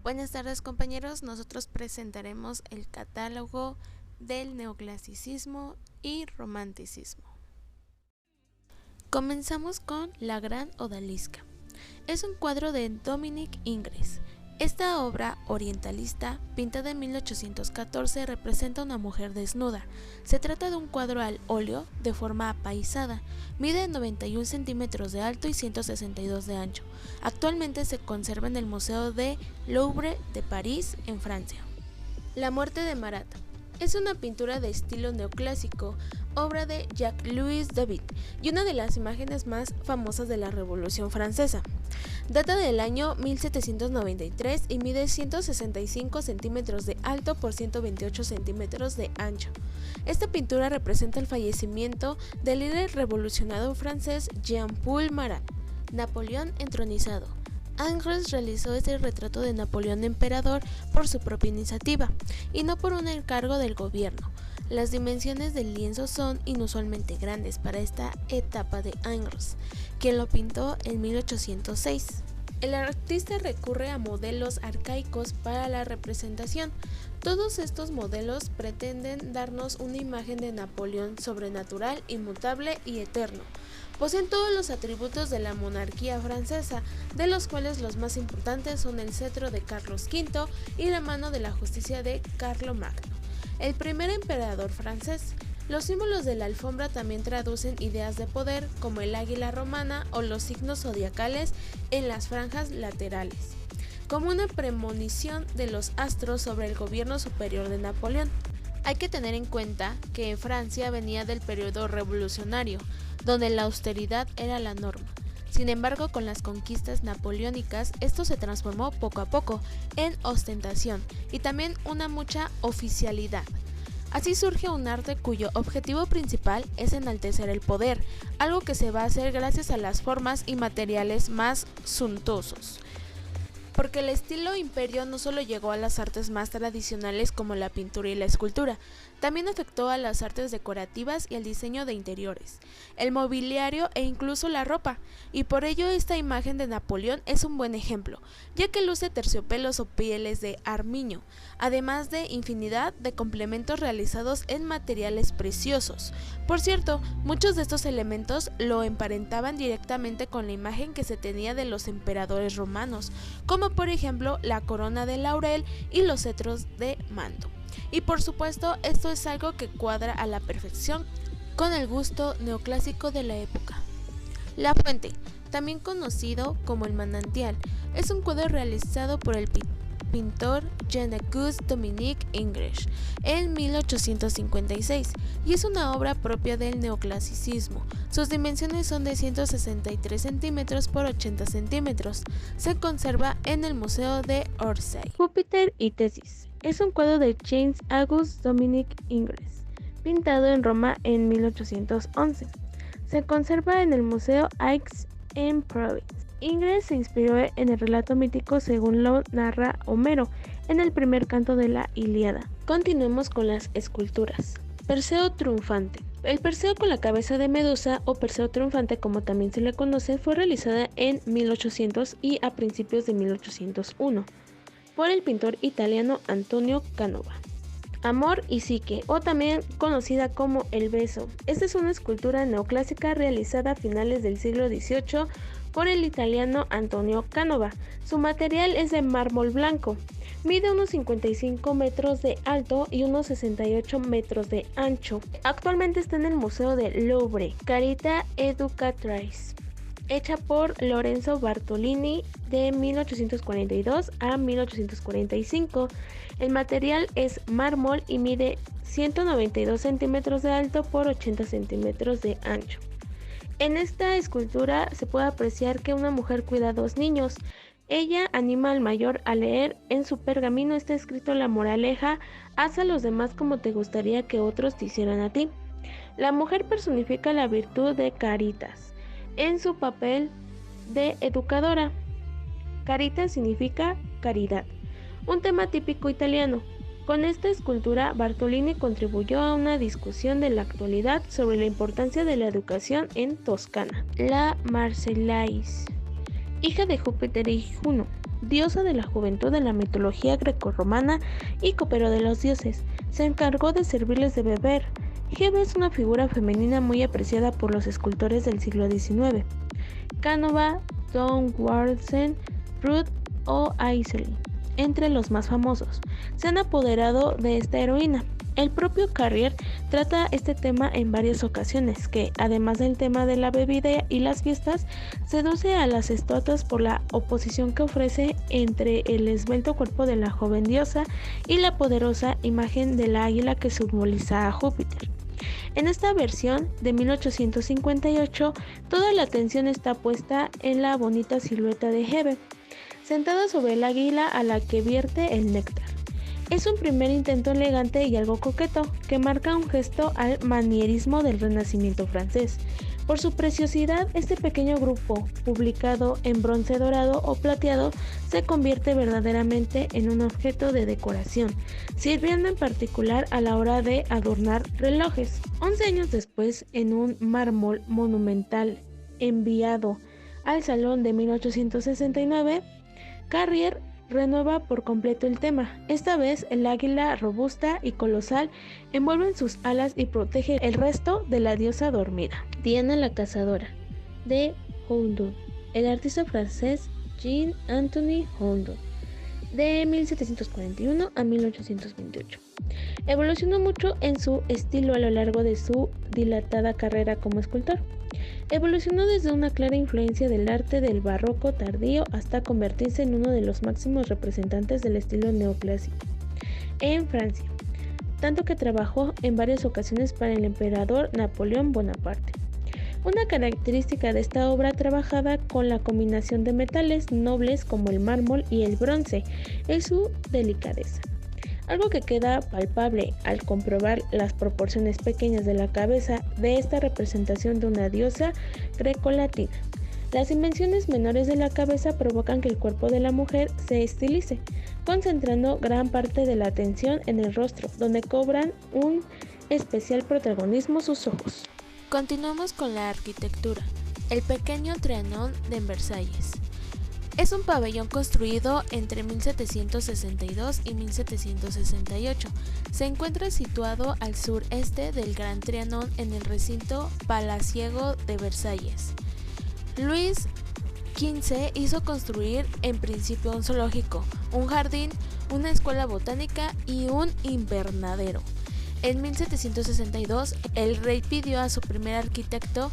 Buenas tardes compañeros, nosotros presentaremos el catálogo del neoclasicismo y romanticismo. Comenzamos con La Gran Odalisca. Es un cuadro de Dominique Ingres. Esta obra orientalista, pintada en 1814, representa a una mujer desnuda. Se trata de un cuadro al óleo de forma apaisada, mide 91 centímetros de alto y 162 de ancho. Actualmente se conserva en el Museo de Louvre de París, en Francia. La muerte de Marat. Es una pintura de estilo neoclásico, obra de Jacques-Louis David y una de las imágenes más famosas de la Revolución Francesa. Data del año 1793 y mide 165 centímetros de alto por 128 centímetros de ancho. Esta pintura representa el fallecimiento del líder revolucionario francés Jean-Paul Marat. Napoleón entronizado. Ingres realizó este retrato de Napoleón emperador por su propia iniciativa y no por un encargo del gobierno. Las dimensiones del lienzo son inusualmente grandes para esta etapa de Ingres, quien lo pintó en 1806. El artista recurre a modelos arcaicos para la representación. Todos estos modelos pretenden darnos una imagen de Napoleón sobrenatural, inmutable y eterno. Poseen todos los atributos de la monarquía francesa, de los cuales los más importantes son el cetro de Carlos V y la mano de la justicia de Carlomagno, el primer emperador francés. Los símbolos de la alfombra también traducen ideas de poder, como el águila romana o los signos zodiacales en las franjas laterales, como una premonición de los astros sobre el gobierno superior de Napoleón. Hay que tener en cuenta que Francia venía del periodo revolucionario, donde la austeridad era la norma. Sin embargo, con las conquistas napoleónicas, esto se transformó poco a poco en ostentación y también una mucha oficialidad. Así surge un arte cuyo objetivo principal es enaltecer el poder, algo que se va a hacer gracias a las formas y materiales más suntuosos. Porque el estilo imperio no solo llegó a las artes más tradicionales como la pintura y la escultura, también afectó a las artes decorativas y al diseño de interiores, el mobiliario e incluso la ropa, y por ello esta imagen de Napoleón es un buen ejemplo, ya que luce terciopelos o pieles de armiño, además de infinidad de complementos realizados en materiales preciosos. Por cierto, muchos de estos elementos lo emparentaban directamente con la imagen que se tenía de los emperadores romanos, como por ejemplo la corona de laurel y los cetros de mando. Y por supuesto, esto es algo que cuadra a la perfección con el gusto neoclásico de la época. La Fuente, también conocido como El Manantial, es un cuadro realizado por el pintor Jean-Auguste Dominique Ingres en 1856 y es una obra propia del neoclasicismo. Sus dimensiones son de 163 centímetros por 80 centímetros. Se conserva en el Museo de Orsay. Júpiter y Tetis es un cuadro de Jean-Auguste Dominique Ingres, pintado en Roma en 1811. Se conserva en el Museo Aix-en-Provence. Ingres se inspiró en el relato mítico según lo narra Homero en el primer canto de la Ilíada. Continuemos con las esculturas. Perseo triunfante. El Perseo con la cabeza de Medusa, o Perseo triunfante como también se le conoce, fue realizada en 1800 y a principios de 1801 por el pintor italiano Antonio Canova. Amor y Psique, o también conocida como El Beso. Esta es una escultura neoclásica realizada a finales del siglo XVIII por el italiano Antonio Canova. Su material es de mármol blanco. Mide unos 55 metros de alto y unos 68 metros de ancho. Actualmente está en el Museo de Louvre. Carita Educatrice, hecha por Lorenzo Bartolini de 1842 a 1845. El material es mármol y mide 192 centímetros de alto por 80 centímetros de ancho. En esta escultura se puede apreciar que una mujer cuida a dos niños. Ella anima al mayor a leer. En su pergamino está escrito la moraleja: haz a los demás como te gustaría que otros te hicieran a ti. La mujer personifica la virtud de Caritas en su papel de educadora. Caritas significa caridad, un tema típico italiano. Con esta escultura, Bartolini contribuyó a una discusión de la actualidad sobre la importancia de la educación en Toscana. La Marseillaise, hija de Júpiter y Juno. diosa de la juventud en la mitología grecorromana y copero de los dioses. Se encargó de servirles de beber. Hebe es una figura femenina muy apreciada por los escultores del siglo XIX. Canova, Thorwaldsen, Ruth o Aisley, entre los más famosos, se han apoderado de esta heroína. El propio Carrier trata este tema en varias ocasiones, que, además del tema de la bebida y las fiestas, seduce a las estatuas por la oposición que ofrece entre el esbelto cuerpo de la joven diosa y la poderosa imagen del águila que simboliza a Júpiter. En esta versión de 1858, toda la atención está puesta en la bonita silueta de Hebe, sentada sobre el águila a la que vierte el néctar. Es un primer intento elegante y algo coqueto, que marca un gesto al manierismo del Renacimiento francés. Por su preciosidad, este pequeño grupo, publicado en bronce dorado o plateado, se convierte verdaderamente en un objeto de decoración, sirviendo en particular a la hora de adornar relojes. 11 años después, en un mármol monumental enviado al Salón de 1869, Carrier renueva por completo el tema. Esta vez el águila robusta y colosal envuelve en sus alas y protege el resto de la diosa dormida. Diana la cazadora, de Houdon, el artista francés Jean-Antoine Houdon, de 1741 a 1828. Evolucionó mucho en su estilo a lo largo de su dilatada carrera como escultor. Evolucionó desde una clara influencia del arte del barroco tardío hasta convertirse en uno de los máximos representantes del estilo neoclásico en Francia, tanto que trabajó en varias ocasiones para el emperador Napoleón Bonaparte. Una característica de esta obra trabajada con la combinación de metales nobles como el mármol y el bronce es su delicadeza. Algo que queda palpable al comprobar las proporciones pequeñas de la cabeza de esta representación de una diosa grecolatina. Las dimensiones menores de la cabeza provocan que el cuerpo de la mujer se estilice, concentrando gran parte de la atención en el rostro, donde cobran un especial protagonismo sus ojos. Continuamos con la arquitectura. El pequeño Trianon de Versalles. Es un pabellón construido entre 1762 y 1768. Se encuentra situado al sureste del Gran Trianon en el recinto palaciego de Versalles. Luis XV hizo construir en principio un zoológico, un jardín, una escuela botánica y un invernadero. En 1762, el rey pidió a su primer arquitecto,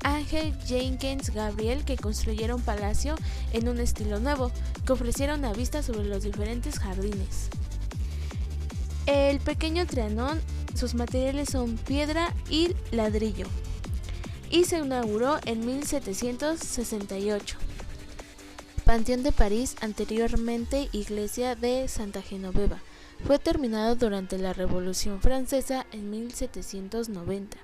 Ángel Jenkins Gabriel, que construyera un palacio en un estilo nuevo, que ofreciera una vista sobre los diferentes jardines. El pequeño Trianon, sus materiales son piedra y ladrillo, y se inauguró en 1768. Panteón de París, anteriormente iglesia de Santa Genoveva, fue terminado durante la Revolución Francesa en 1790.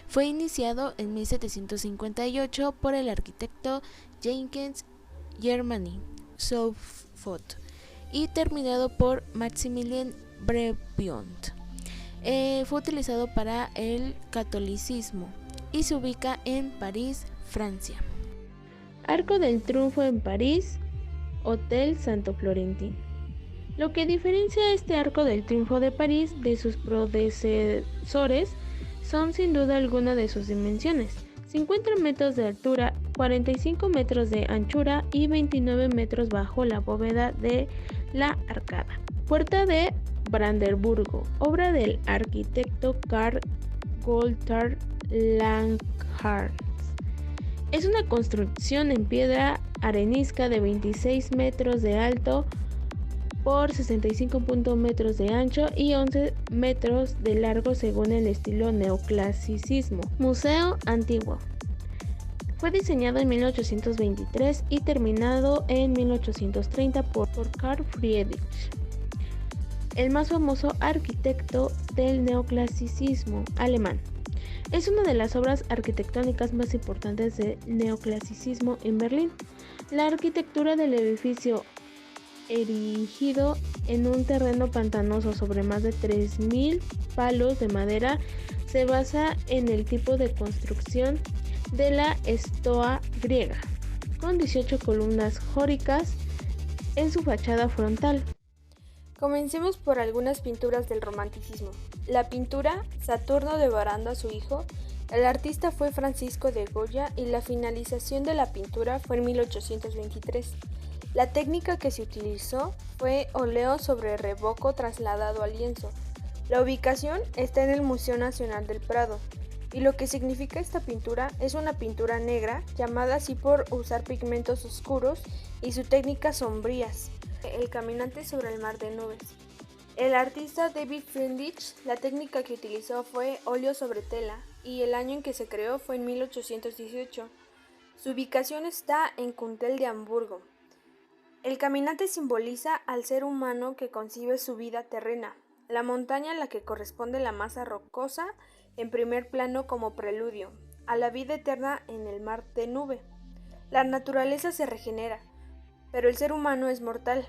Fue iniciado en 1758 por el arquitecto Jenkins Germain Souffot y terminado por Maximilien Breviont. Fue utilizado para el catolicismo y se ubica en París, Francia. Arco del Triunfo en París, Hotel Santo Florentín. Lo que diferencia este Arco del Triunfo de París de sus predecesores son sin duda alguna de sus dimensiones: 50 metros de altura, 45 metros de anchura y 29 metros bajo la bóveda de la arcada. Puerta de Brandeburgo, obra del arquitecto Karl Gotthard Langhans. Es una construcción en piedra arenisca de 26 metros de alto por 65 metros de ancho y 11 metros de largo según el estilo neoclasicismo. Museo Antiguo. Fue diseñado en 1823 y terminado en 1830 por Carl Friedrich, el más famoso arquitecto del neoclasicismo alemán. Es una de las obras arquitectónicas más importantes del neoclasicismo en Berlín. La arquitectura del edificio, erigido en un terreno pantanoso sobre más de 3.000 palos de madera, se basa en el tipo de construcción de la estoa griega, con 18 columnas jóricas en su fachada frontal. Comencemos por algunas pinturas del romanticismo. La pintura Saturno devorando a su hijo. El artista fue Francisco de Goya y la finalización de la pintura fue en 1823. La técnica que se utilizó fue óleo sobre revoco trasladado al lienzo. La ubicación está en el Museo Nacional del Prado. Y lo que significa esta pintura es una pintura negra, llamada así por usar pigmentos oscuros y su técnica sombrías. El caminante sobre el mar de nubes. El artista David Friedrich, la técnica que utilizó fue óleo sobre tela y el año en que se creó fue en 1818. Su ubicación está en Kuntel de Hamburgo. El caminante simboliza al ser humano que concibe su vida terrena, la montaña a la que corresponde la masa rocosa en primer plano como preludio, a la vida eterna en el mar de nube. La naturaleza se regenera, pero el ser humano es mortal.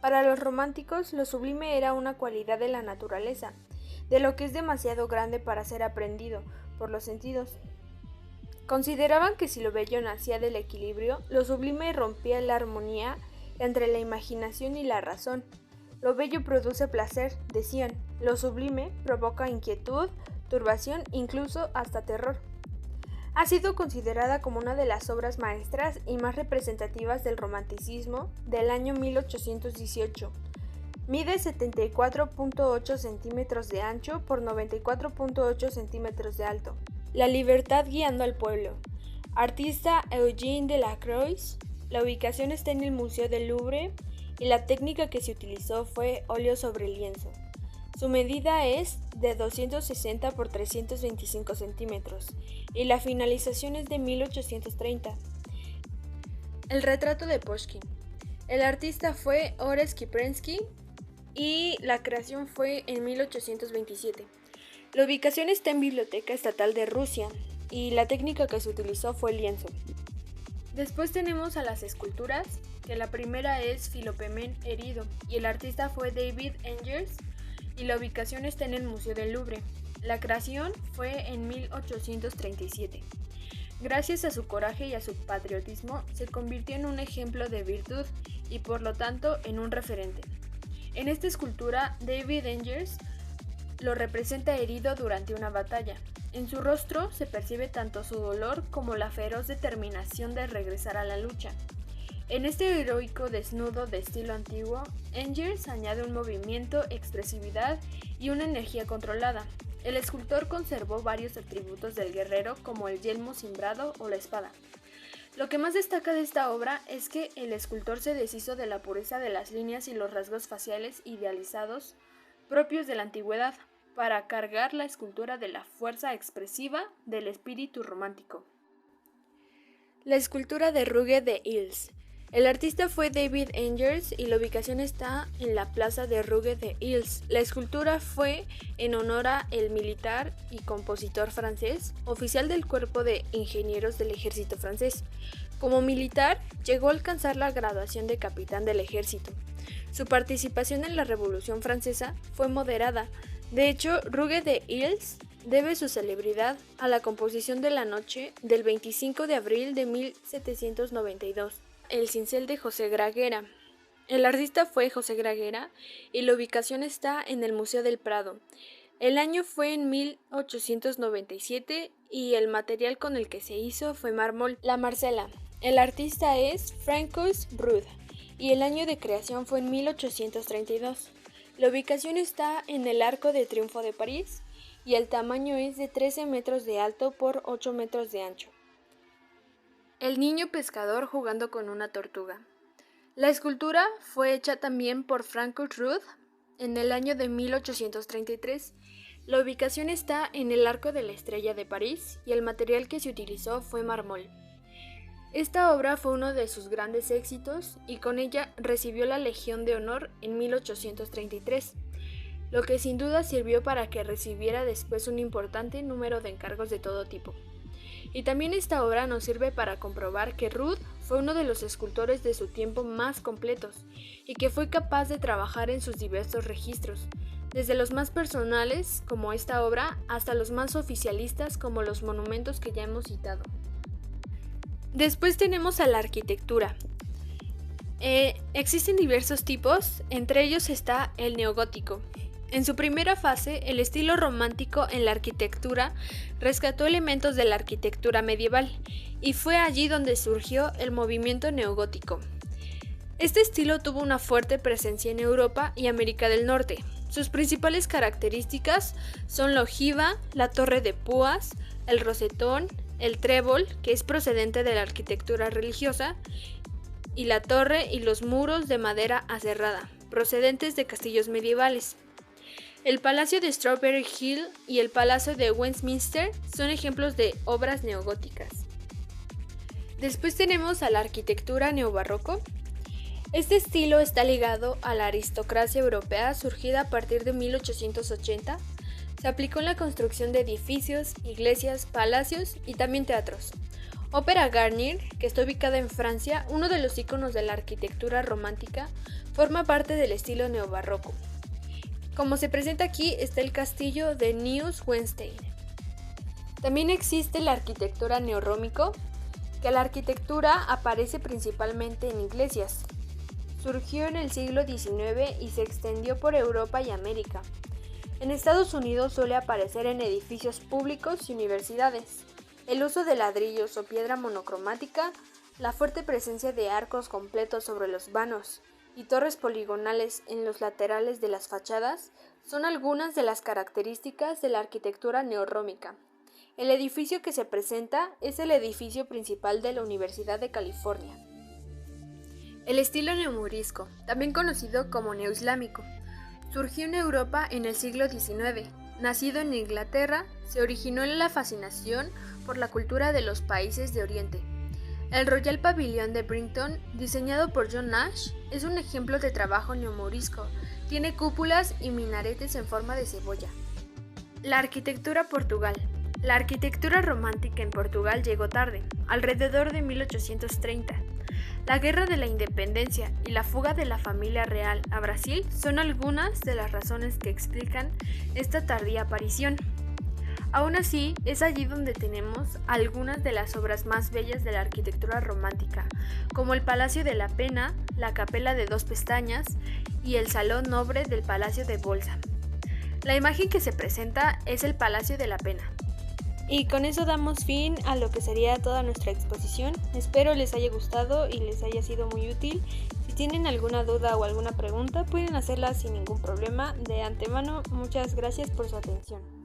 Para los románticos, lo sublime era una cualidad de la naturaleza, de lo que es demasiado grande para ser aprendido por los sentidos. Consideraban que si lo bello nacía del equilibrio, lo sublime rompía la armonía entre la imaginación y la razón. Lo bello produce placer, decían, lo sublime provoca inquietud, turbación, incluso hasta terror. Ha sido considerada como una de las obras maestras y más representativas del romanticismo del año 1818. Mide 74.8 centímetros de ancho por 94.8 centímetros de alto. La libertad guiando al pueblo. Artista Eugène Delacroix. La ubicación está en el Museo del Louvre y la técnica que se utilizó fue óleo sobre lienzo. Su medida es de 260 por 325 centímetros y la finalización es de 1830. El retrato de Pushkin. El artista fue Ores Kiprensky y la creación fue en 1827. La ubicación está en Biblioteca Estatal de Rusia y la técnica que se utilizó fue lienzo. Después tenemos a las esculturas, que la primera es Philopoemen herido y el artista fue David Engels y la ubicación está en el Museo del Louvre. La creación fue en 1837. Gracias a su coraje y a su patriotismo, se convirtió en un ejemplo de virtud y por lo tanto en un referente. En esta escultura, David Engels lo representa herido durante una batalla. En su rostro se percibe tanto su dolor como la feroz determinación de regresar a la lucha. En este heroico desnudo de estilo antiguo, Engels añade un movimiento, expresividad y una energía controlada. El escultor conservó varios atributos del guerrero como el yelmo cimbrado o la espada. Lo que más destaca de esta obra es que el escultor se deshizo de la pureza de las líneas y los rasgos faciales idealizados propios de la antigüedad para cargar la escultura de la fuerza expresiva del espíritu romántico. La escultura de Ruge de Ils. El artista fue David Engels y la ubicación está en la plaza de Ruge de Ils. La escultura fue en honor a el militar y compositor francés, oficial del Cuerpo de Ingenieros del Ejército francés. Como militar, llegó a alcanzar la graduación de capitán del ejército. Su participación en la Revolución Francesa fue moderada. De hecho, Ruge de Ils debe su celebridad a la composición de la noche del 25 de abril de 1792. El cincel de José Graguera. El artista fue José Graguera y la ubicación está en el Museo del Prado. El año fue en 1897 y el material con el que se hizo fue mármol. La Marcela. El artista es Francois Rude y el año de creación fue en 1832. La ubicación está en el Arco de Triunfo de París y el tamaño es de 13 metros de alto por 8 metros de ancho. El niño pescador jugando con una tortuga. La escultura fue hecha también por Francois Rude en el año de 1833. La ubicación está en el Arco de la Estrella de París y el material que se utilizó fue mármol. Esta obra fue uno de sus grandes éxitos y con ella recibió la Legión de Honor en 1833, lo que sin duda sirvió para que recibiera después un importante número de encargos de todo tipo. Y también esta obra nos sirve para comprobar que Rude fue uno de los escultores de su tiempo más completos y que fue capaz de trabajar en sus diversos registros, desde los más personales, como esta obra, hasta los más oficialistas, como los monumentos que ya hemos citado. Después tenemos a la arquitectura. Existen diversos tipos, entre ellos está el neogótico. En su primera fase, el estilo romántico en la arquitectura rescató elementos de la arquitectura medieval, y fue allí donde surgió el movimiento neogótico. Este estilo tuvo una fuerte presencia en Europa y América del Norte. Sus principales características son la ojiva, la torre de púas, el rosetón, el trébol, que es procedente de la arquitectura religiosa, y la torre y los muros de madera aserrada, procedentes de castillos medievales. El Palacio de Strawberry Hill y el Palacio de Westminster son ejemplos de obras neogóticas. Después tenemos a la arquitectura neobarroco. Este estilo está ligado a la aristocracia europea surgida a partir de 1880. Se aplicó en la construcción de edificios, iglesias, palacios y también teatros. Ópera Garnier, que está ubicada en Francia, uno de los íconos de la arquitectura romántica, forma parte del estilo neobarroco. Como se presenta aquí está el castillo de Neuschwanstein. También existe la arquitectura neorrómico, que la arquitectura aparece principalmente en iglesias. Surgió en el siglo XIX y se extendió por Europa y América. En Estados Unidos suele aparecer en edificios públicos y universidades. El uso de ladrillos o piedra monocromática, la fuerte presencia de arcos completos sobre los vanos y torres poligonales en los laterales de las fachadas son algunas de las características de la arquitectura neorrómica. El edificio que se presenta es el edificio principal de la Universidad de California. El estilo neomorisco, también conocido como neoislámico, surgió en Europa en el siglo XIX. Nacido en Inglaterra, se originó en la fascinación por la cultura de los países de Oriente. El Royal Pavilion de Brighton, diseñado por John Nash, es un ejemplo de trabajo neomorisco. Tiene cúpulas y minaretes en forma de cebolla. La arquitectura Portugal. La arquitectura romántica en Portugal llegó tarde, alrededor de 1830. La Guerra de la Independencia y la fuga de la familia real a Brasil son algunas de las razones que explican esta tardía aparición. Aún así, es allí donde tenemos algunas de las obras más bellas de la arquitectura romántica, como el Palacio de la Pena, la Capela de Dos Pestañas y el Salón Nobre del Palacio de Bolsa. La imagen que se presenta es el Palacio de la Pena. Y con eso damos fin a lo que sería toda nuestra exposición. Espero les haya gustado y les haya sido muy útil. Si tienen alguna duda o alguna pregunta, pueden hacerla sin ningún problema. De antemano, muchas gracias por su atención.